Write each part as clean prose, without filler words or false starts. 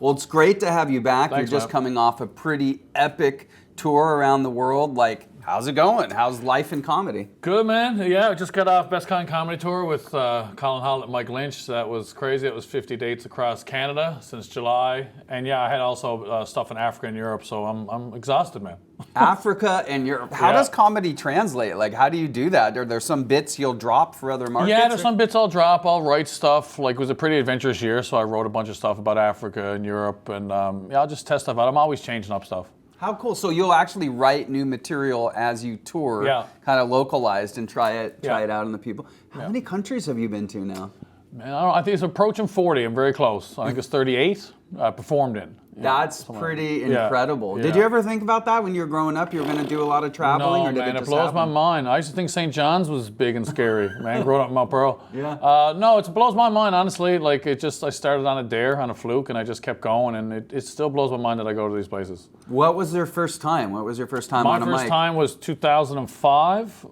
Well, it's great to have you back. Thanks, You're just man. coming off a pretty epic tour around the world. Like, how's it going? How's life in comedy? Good, man. Yeah, I just got off Best Kind Comedy Tour with Colin Howlett and Mike Lynch. That was crazy. It was 50 dates across Canada since July. And yeah, I had also stuff in Africa and Europe, so I'm exhausted, man. Africa and Europe. How does comedy translate? Like, how do you do that? Are there some bits you'll drop for other markets? Yeah, there's some bits I'll drop. I'll write stuff. Like, it was a pretty adventurous year, so I wrote a bunch of stuff about Africa and Europe. And yeah, I'll just test stuff out. I'm always changing up stuff. How cool. So you'll actually write new material as you tour, kind of localized, and try it out on the people. How many countries have you been to now? Man, I don't know. I think it's approaching 40. I'm very close. I think it's 38 I performed in. That's pretty incredible. Yeah. Did you ever think about that when you were growing up? You were going to do a lot of traveling? No, or did man, it it blows my mind. I used to think St. John's was big and scary, man, growing up in Mount Pearl. No, it blows my mind, honestly. Like, I started on a dare, on a fluke, and I just kept going, and it still blows my mind that I go to these places. What was your first time? What was your first time on a mic? My first time was 2005,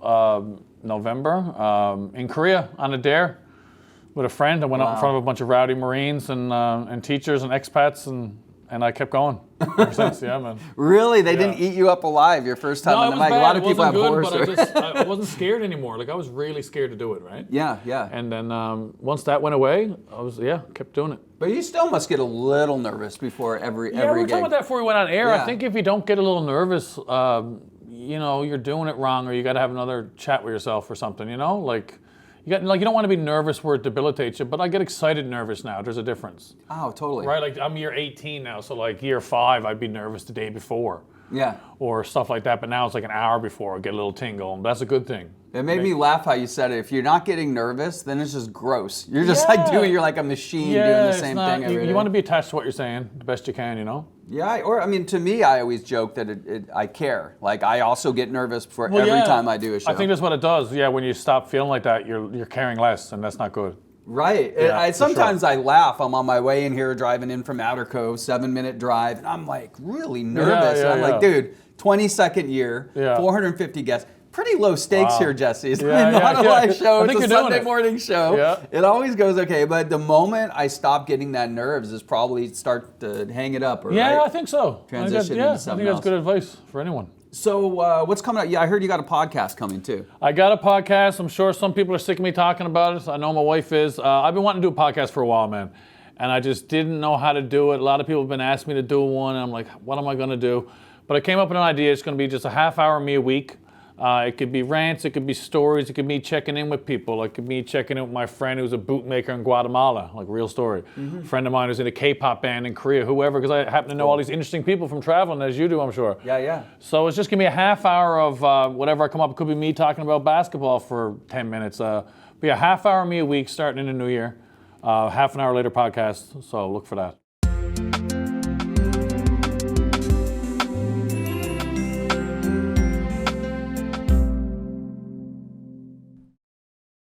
November, in Korea, on a dare with a friend. I went up in front of a bunch of rowdy Marines and teachers and expats, and I kept going ever since. Yeah, man. Really? They didn't eat you up alive your first time on the mic? Bad. A lot of people have horror stories. But I wasn't scared anymore. Like, I was really scared to do it, right? Yeah, yeah. And then once that went away, I kept doing it. But you still must get a little nervous before every we were gig. talking about that before we went on air. I think if you don't get a little nervous, you're doing it wrong, or you got to have another chat with yourself or something. Like. You don't want to be nervous where it debilitates you, but I get excited nervous now. There's a difference. Oh, totally. Right, like I'm year 18 now, so like year 5, I'd be nervous the day before. Yeah. Or stuff like that, but now it's like an hour before I get a little tingle, and that's a good thing. It made me laugh how you said it. If you're not getting nervous, then it's just gross. You're just you're like a machine doing the same thing every day. You want to be attached to what you're saying the best you can, Yeah, to me, I always joke that I care. Like, I also get nervous before every time I do a show. I think that's what it does. Yeah, when you stop feeling like that, you're caring less, and that's not good. Right. Yeah, sometimes I laugh. I'm on my way in here, driving in from Outer Cove, 7-minute drive, and I'm like really nervous. And I'm like, dude, 22nd year, 450 guests. Pretty low stakes here, Jesse. It's not a live show. It's a Sunday morning show. Yeah. It always goes okay, but the moment I stop getting that nerves is probably start to hang it up. I think so. Transition into something else. I think that's good advice for anyone. So what's coming up? Yeah, I heard you got a podcast coming too. I got a podcast. I'm sure some people are sick of me talking about it. I know my wife is. I've been wanting to do a podcast for a while, man. And I just didn't know how to do it. A lot of people have been asking me to do one, and I'm like, what am I going to do? But I came up with an idea. It's going to be just a half hour of me a week. It could be rants, it could be stories, it could be checking in with people. It could be checking in with my friend who's a bootmaker in Guatemala, like real story. A friend of mine who's in a K-pop band in Korea, whoever, because I happen to know all these interesting people from traveling, as you do, I'm sure. Yeah. So it's just going to be a half hour of whatever I come up. It could be me talking about basketball for 10 minutes. Be a half hour of me a week starting in the new year. Half an hour later podcast, so look for that.